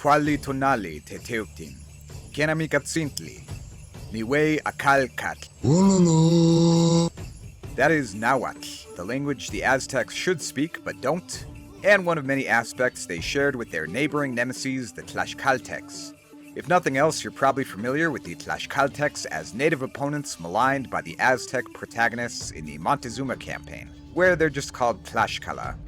Quali tonali teteuktin. Kenamikatsintli. Niwe akalkat. That is Nahuatl, the language the Aztecs should speak but don't, and one of many aspects they shared with their neighboring nemesis, the Tlaxcaltecs. If nothing else, you're probably familiar with the Tlaxcaltecs as native opponents maligned by the Aztec protagonists in the Montezuma campaign, where they're just called Tlaxcala.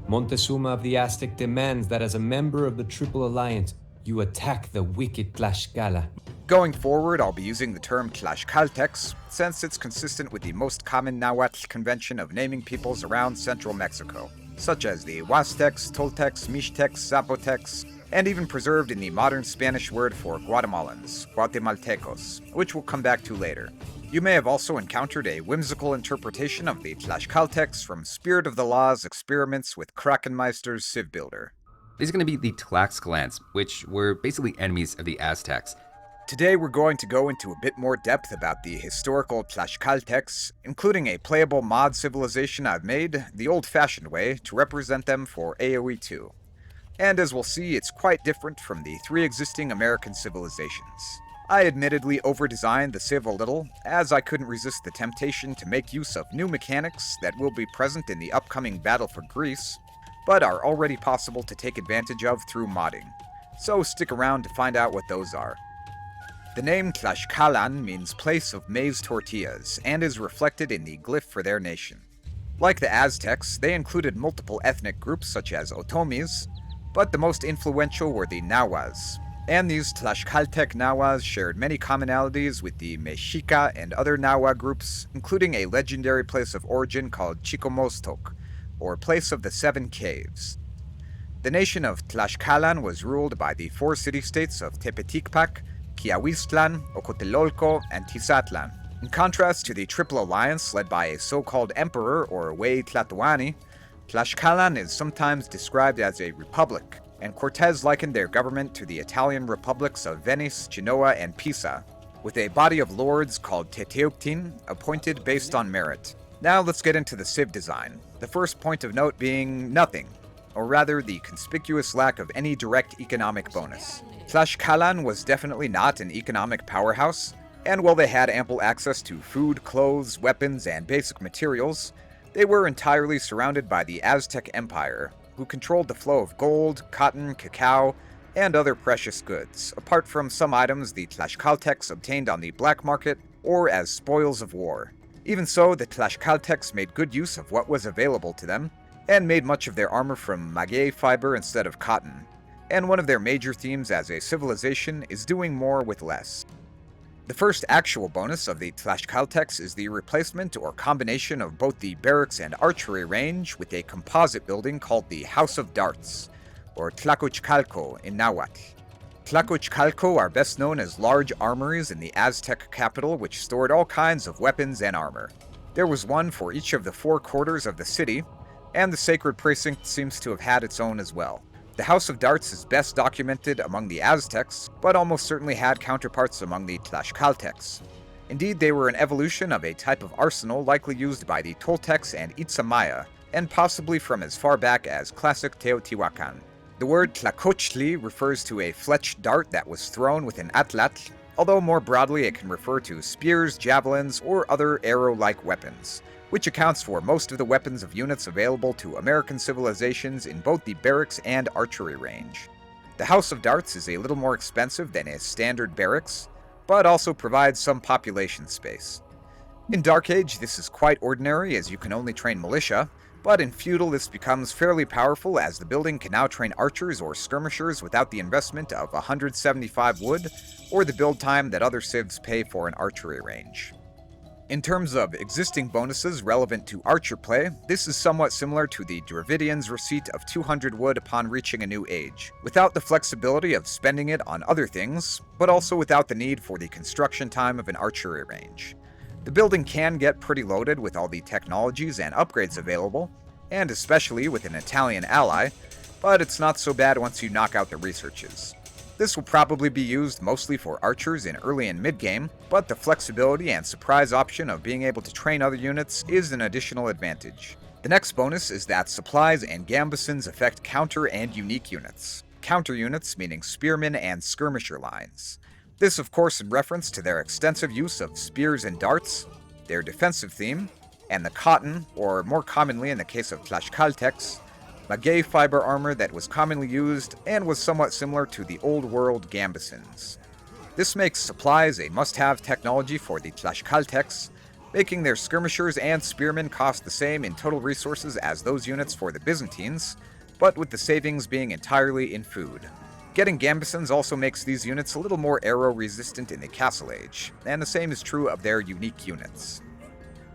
Montezuma of the Aztec demands that as a member of the Triple Alliance, you attack the wicked Tlaxcala. Going forward, I'll be using the term TLAXCALTECS, since it's consistent with the most common Nahuatl convention of naming peoples around central Mexico, such as the Huastecs, Toltecs, Mixtecs, Zapotecs, and even preserved in the modern Spanish word for Guatemalans, Guatemaltecos, which we'll come back to later. You may have also encountered a whimsical interpretation of the Tlaxcaltecs from Spirit of the Law's experiments with Krakenmeister's Civ Builder. These are going to be the Tlaxcalans, which were basically enemies of the Aztecs. Today we're going to go into a bit more depth about the historical Tlaxcaltecs, including a playable mod civilization I've made, the old-fashioned way, to represent them for AoE 2. And as we'll see, it's quite different from the three existing American civilizations. I admittedly over-designed the civ a little, as I couldn't resist the temptation to make use of new mechanics that will be present in the upcoming Battle for Greece, but are already possible to take advantage of through modding. So stick around to find out what those are. The name Tlaxcalan means place of maize tortillas, and is reflected in the glyph for their nation. Like the Aztecs, they included multiple ethnic groups such as Otomis, but the most influential were the Nahuas, and these Tlaxcaltec Nahuas shared many commonalities with the Mexica and other Nahua groups, including a legendary place of origin called Chicomostoc, or Place of the Seven Caves. The nation of Tlaxcalan was ruled by the four city-states of Tepeticpac, Quiahuistlan, Ocotelolco, and Tizatlan. In contrast to the Triple Alliance led by a so-called emperor or Huey Tlatoani, Tlaxcalan is sometimes described as a republic, and Cortez likened their government to the Italian republics of Venice, Genoa, and Pisa, with a body of lords called Teteuktin, appointed based on merit. Now let's get into the civ design, the first point of note being nothing, or rather the conspicuous lack of any direct economic bonus. Tlaxcalan was definitely not an economic powerhouse, and while they had ample access to food, clothes, weapons, and basic materials, they were entirely surrounded by the Aztec Empire, who controlled the flow of gold, cotton, cacao, and other precious goods, apart from some items the Tlaxcaltecs obtained on the black market or as spoils of war. Even so, the Tlaxcaltecs made good use of what was available to them, and made much of their armor from maguey fiber instead of cotton, and one of their major themes as a civilization is doing more with less. The first actual bonus of the Tlaxcaltecs is the replacement or combination of both the barracks and archery range with a composite building called the House of Darts, or Tlacochcalco in Nahuatl. Tlacochcalco are best known as large armories in the Aztec capital which stored all kinds of weapons and armor. There was one for each of the four quarters of the city, and the sacred precinct seems to have had its own as well. The House of Darts is best documented among the Aztecs, but almost certainly had counterparts among the Tlaxcaltecs. Indeed, they were an evolution of a type of arsenal likely used by the Toltecs and Itzamaya, and possibly from as far back as classic Teotihuacan. The word Tlacochtli refers to a fletched dart that was thrown with an atlatl, although more broadly it can refer to spears, javelins, or other arrow-like weapons, which accounts for most of the weapons of units available to American civilizations in both the barracks and archery range. The House of Darts is a little more expensive than a standard barracks, but also provides some population space. In Dark Age, this is quite ordinary as you can only train militia, but in Feudal this becomes fairly powerful as the building can now train archers or skirmishers without the investment of 175 wood, or the build time that other civs pay for an archery range. In terms of existing bonuses relevant to archer play, this is somewhat similar to the Dravidians' receipt of 200 wood upon reaching a new age, without the flexibility of spending it on other things, but also without the need for the construction time of an archery range. The building can get pretty loaded with all the technologies and upgrades available, and especially with an Italian ally, but it's not so bad once you knock out the researches. This will probably be used mostly for archers in early and mid-game, but the flexibility and surprise option of being able to train other units is an additional advantage. The next bonus is that supplies and gambesons affect counter and unique units. counter units meaning spearmen and skirmisher lines. This, of course, in reference to their extensive use of spears and darts, their defensive theme, and the cotton, or more commonly in the case of Tlaxcaltecs, maguey fiber armor that was commonly used and was somewhat similar to the old world gambesons. This makes supplies a must-have technology for the Tlaxcaltecs, making their skirmishers and spearmen cost the same in total resources as those units for the Byzantines, but with the savings being entirely in food. Getting gambesons also makes these units a little more arrow-resistant in the Castle Age, and the same is true of their unique units.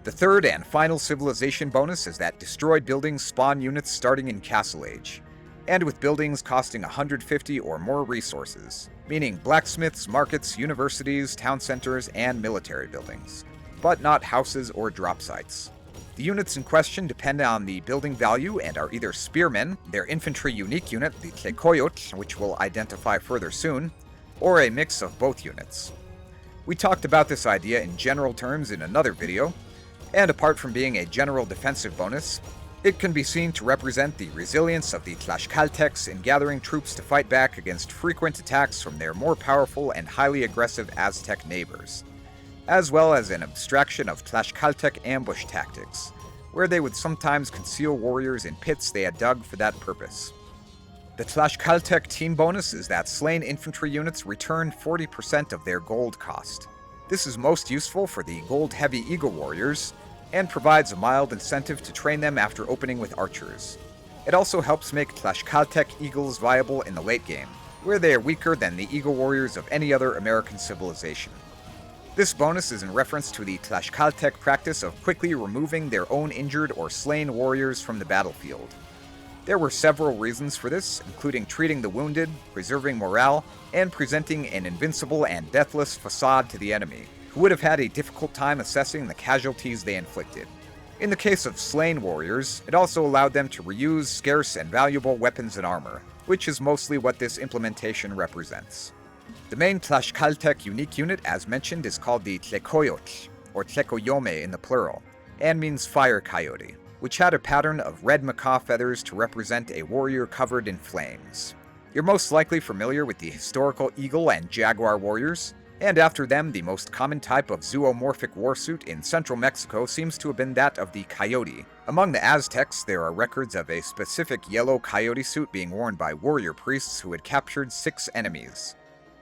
The third and final civilization bonus is that destroyed buildings spawn units starting in Castle Age, and with buildings costing 150 or more resources, meaning blacksmiths, markets, universities, town centers, and military buildings, but not houses or drop sites. The units in question depend on the building value and are either spearmen, their infantry unique unit, the Tlacoyot, which we'll identify further soon, or a mix of both units. We talked about this idea in general terms in another video, and apart from being a general defensive bonus, it can be seen to represent the resilience of the Tlaxcaltecs in gathering troops to fight back against frequent attacks from their more powerful and highly aggressive Aztec neighbors, as well as an abstraction of Tlaxcaltec ambush tactics, where they would sometimes conceal warriors in pits they had dug for that purpose. The Tlaxcaltec team bonus is that slain infantry units return 40% of their gold cost. This is most useful for the gold-heavy Eagle warriors, and provides a mild incentive to train them after opening with archers. It also helps make Tlaxcaltec Eagles viable in the late game, where they are weaker than the Eagle warriors of any other American civilization. This bonus is in reference to the Tlaxcaltec practice of quickly removing their own injured or slain warriors from the battlefield. There were several reasons for this, including treating the wounded, preserving morale, and presenting an invincible and deathless facade to the enemy, who would have had a difficult time assessing the casualties they inflicted. In the case of slain warriors, it also allowed them to reuse scarce and valuable weapons and armor, which is mostly what this implementation represents. The main Tlaxcaltec unique unit, as mentioned, is called the Tlacoyot, or Tlecoyome in the plural, and means fire coyote, which had a pattern of red macaw feathers to represent a warrior covered in flames. You're most likely familiar with the historical eagle and jaguar warriors, and after them, the most common type of zoomorphic warsuit in central Mexico seems to have been that of the coyote. Among the Aztecs, there are records of a specific yellow coyote suit being worn by warrior priests who had captured 6 enemies.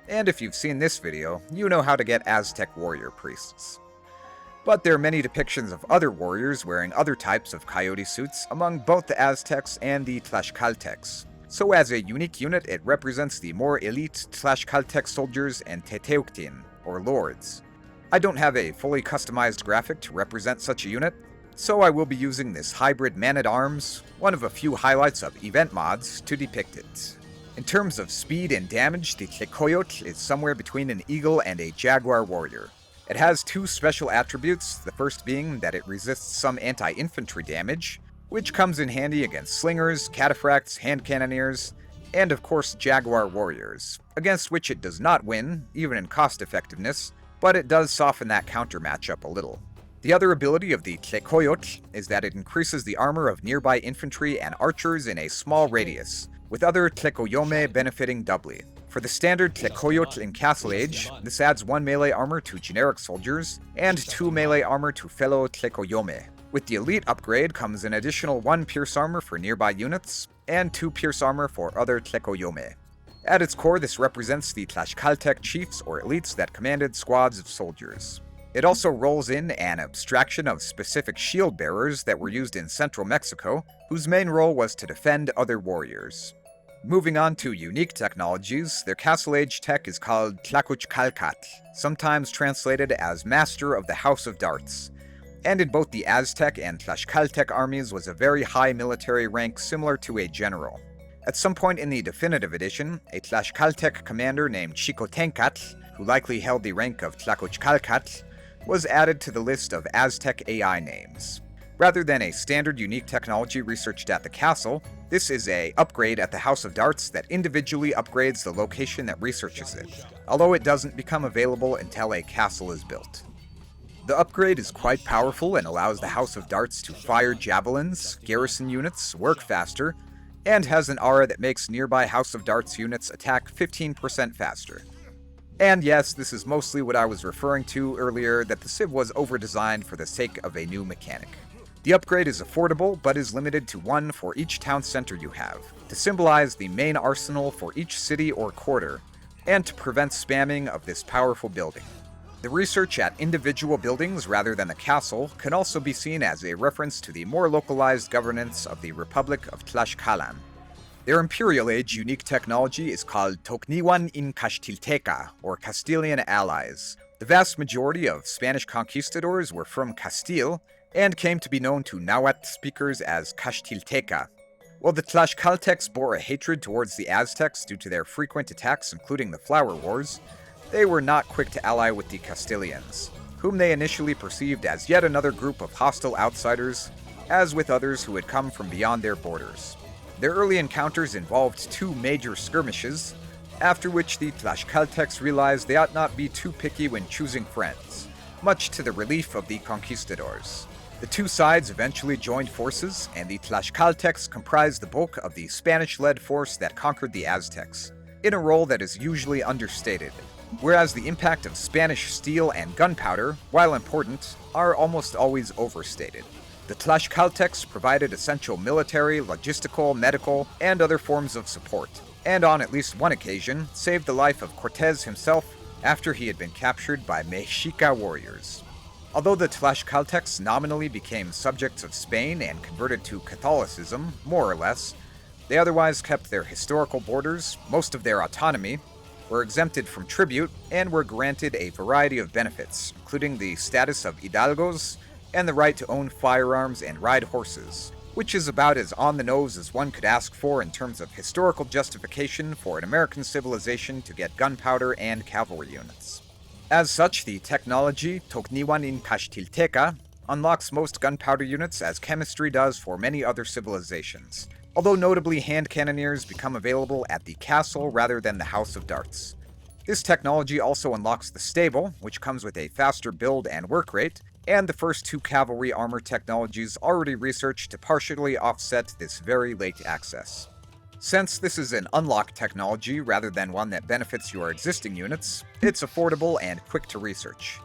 And if you've seen this video, you know how to get Aztec warrior priests. But there are many depictions of other warriors wearing other types of coyote suits among both the Aztecs and the Tlaxcaltecs. So as a unique unit, it represents the more elite Tlaxcaltec soldiers and Teteuctin, or lords. I don't have a fully customized graphic to represent such a unit, so I will be using this hybrid man-at-arms, one of a few highlights of event mods, to depict it. In terms of speed and damage, the Tlacoyot is somewhere between an eagle and a jaguar warrior. It has 2 special attributes, the first being that it resists some anti-infantry damage, which comes in handy against slingers, cataphracts, hand cannoneers, and of course jaguar warriors, against which it does not win, even in cost effectiveness, but it does soften that counter matchup a little. The other ability of the Tlacoyot is that it increases the armor of nearby infantry and archers in a small radius, with other Tlacoyome benefiting doubly. For the standard Tlacoyot in Castle Age, this adds 1 melee armor to generic soldiers, and 2 melee armor to fellow Tlacoyome. With the elite upgrade comes an additional 1 pierce armor for nearby units, and 2 pierce armor for other Tlacoyome. At its core, this represents the Tlaxcaltec chiefs or elites that commanded squads of soldiers. It also rolls in an abstraction of specific shield bearers that were used in central Mexico, whose main role was to defend other warriors. Moving on to unique technologies, their Castle Age tech is called Tlaxcaltec, sometimes translated as Master of the House of Darts, and in both the Aztec and Tlaxcaltec armies was a very high military rank similar to a general. At some point in the definitive edition, a Tlaxcaltec commander named Xicotencatl, who likely held the rank of Tlacochcalcat, was added to the list of Aztec AI names. Rather than a standard unique technology researched at the castle, this is an upgrade at the House of Darts that individually upgrades the location that researches it, although it doesn't become available until a castle is built. The upgrade is quite powerful and allows the House of Darts to fire javelins, garrison units, work faster, and has an aura that makes nearby House of Darts units attack 15% faster. And yes, this is mostly what I was referring to earlier, that the Civ was overdesigned for the sake of a new mechanic. The upgrade is affordable, but is limited to one for each town center you have, to symbolize the main arsenal for each city or quarter, and to prevent spamming of this powerful building. The research at individual buildings rather than the castle can also be seen as a reference to the more localized governance of the Republic of Tlaxcalan. Their Imperial Age unique technology is called Tocniwan in Castilteca, or Castilian allies. The vast majority of Spanish conquistadors were from Castile, and came to be known to Nahuatl speakers as Castilteca. While the Tlaxcaltecs bore a hatred towards the Aztecs due to their frequent attacks, including the Flower Wars, they were not quick to ally with the Castilians, whom they initially perceived as yet another group of hostile outsiders, as with others who had come from beyond their borders. Their early encounters involved two major skirmishes, after which the Tlaxcaltecs realized they ought not be too picky when choosing friends, much to the relief of the conquistadors. The two sides eventually joined forces, and the Tlaxcaltecs comprised the bulk of the Spanish-led force that conquered the Aztecs, in a role that is usually understated, whereas the impact of Spanish steel and gunpowder, while important, are almost always overstated. The Tlaxcaltecs provided essential military, logistical, medical, and other forms of support, and on at least one occasion, saved the life of Cortez himself after he had been captured by Mexica warriors. Although the Tlaxcaltecs nominally became subjects of Spain and converted to Catholicism, more or less, they otherwise kept their historical borders, most of their autonomy, were exempted from tribute, and were granted a variety of benefits, including the status of hidalgos, and the right to own firearms and ride horses, which is about as on the nose as one could ask for in terms of historical justification for an American civilization to get gunpowder and cavalry units. As such, the technology Tocniwan in Castilteca unlocks most gunpowder units as chemistry does for many other civilizations, although notably hand cannoneers become available at the castle rather than the House of Darts. This technology also unlocks the stable, which comes with a faster build and work rate, and the first two cavalry armor technologies already researched to partially offset this very late access. Since this is an unlocked technology rather than one that benefits your existing units, it's affordable and quick to research.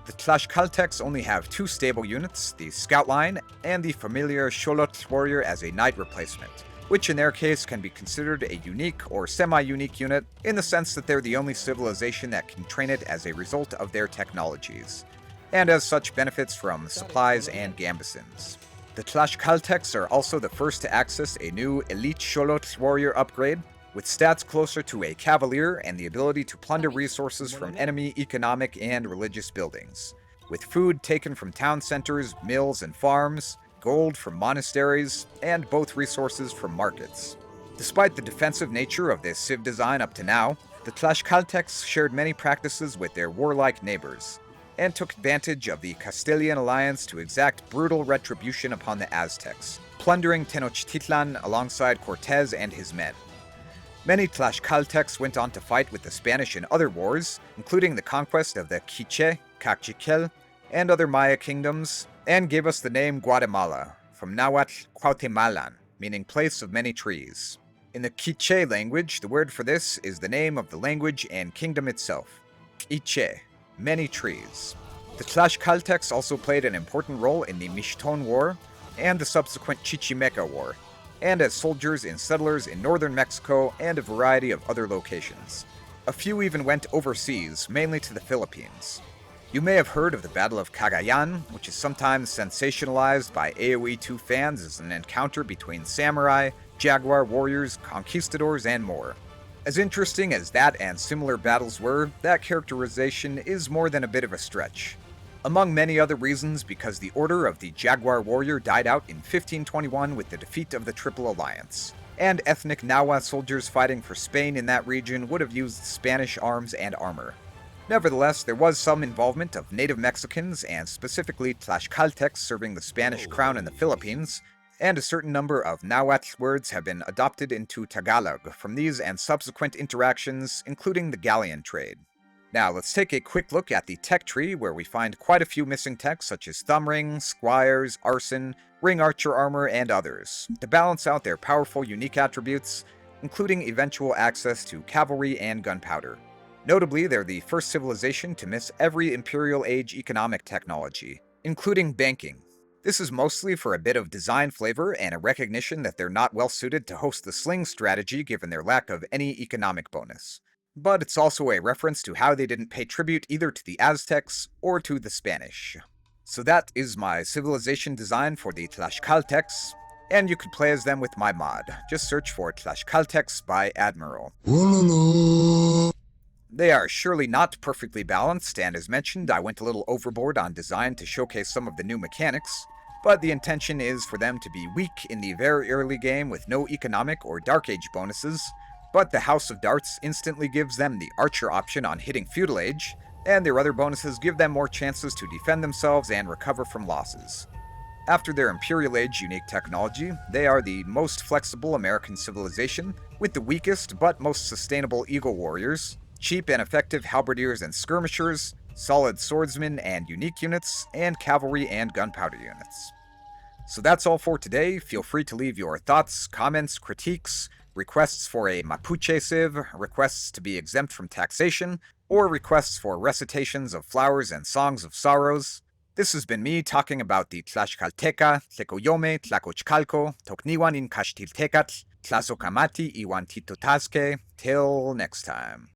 The Tlaxcaltecs only have two stable units, the Scout Line and the familiar Xolotl Warrior as a knight replacement, which in their case can be considered a unique or semi-unique unit in the sense that they're the only civilization that can train it as a result of their technologies, and as such benefits from supplies and gambesons. The Tlaxcaltecs are also the first to access a new Elite Xolotl Warrior upgrade, with stats closer to a Cavalier and the ability to plunder resources from enemy economic and religious buildings, with food taken from town centers, mills, and farms, gold from monasteries, and both resources from markets. Despite the defensive nature of this civ design up to now, the Tlaxcaltecs shared many practices with their warlike neighbors, and took advantage of the Castilian alliance to exact brutal retribution upon the Aztecs, plundering Tenochtitlan alongside Cortez and his men. Many Tlaxcaltecs went on to fight with the Spanish in other wars, including the conquest of the Quiche, Cachiquel, and other Maya kingdoms, and gave us the name Guatemala, from Nahuatl Cuauhtemalan, meaning place of many trees. In the Quiche language, the word for this is the name of the language and kingdom itself, Quiche, many trees. The Tlaxcaltecs also played an important role in the Mixton War and the subsequent Chichimeca War, and as soldiers and settlers in northern Mexico and a variety of other locations. A few even went overseas, mainly to the Philippines. You may have heard of the Battle of Cagayan, which is sometimes sensationalized by AoE 2 fans as an encounter between samurai, jaguar warriors, conquistadors, and more. As interesting as that and similar battles were, that characterization is more than a bit of a stretch. Among many other reasons, because the Order of the Jaguar Warrior died out in 1521 with the defeat of the Triple Alliance, and ethnic Nahua soldiers fighting for Spain in that region would have used Spanish arms and armor. Nevertheless, there was some involvement of native Mexicans, and specifically Tlaxcaltecs serving the Spanish crown in the Philippines, and a certain number of Nahuatl words have been adopted into Tagalog from these and subsequent interactions, including the galleon trade. Now, let's take a quick look at the tech tree, where we find quite a few missing techs such as thumb ring, squires, arson, ring archer armor, and others, to balance out their powerful unique attributes, including eventual access to cavalry and gunpowder. Notably, they're the first civilization to miss every Imperial Age economic technology, including banking. This is mostly for a bit of design flavor and a recognition that they're not well suited to host the sling strategy given their lack of any economic bonus. But it's also a reference to how they didn't pay tribute either to the Aztecs or to the Spanish. So that is my civilization design for the Tlaxcaltecs, and you can play as them with my mod. Just search for Tlaxcaltecs by Admiral. They are surely not perfectly balanced, and as mentioned, I went a little overboard on design to showcase some of the new mechanics, but the intention is for them to be weak in the very early game with no economic or Dark Age bonuses, but the House of Darts instantly gives them the Archer option on hitting Feudal Age, and their other bonuses give them more chances to defend themselves and recover from losses. After their Imperial Age unique technology, they are the most flexible American civilization, with the weakest but most sustainable Eagle Warriors, cheap and effective halberdiers and skirmishers, solid swordsmen and unique units, and cavalry and gunpowder units. So that's all for today. Feel free to leave your thoughts, comments, critiques, requests for a Mapuche civ, requests to be exempt from taxation, or requests for recitations of flowers and songs of sorrows. This has been me talking about the Tlaxcalteca, Tlecoyome, Tlacochcalco, Tocniwan in Caxtiltecatl, Tlazocamati, Iwan Titotazque. Till next time.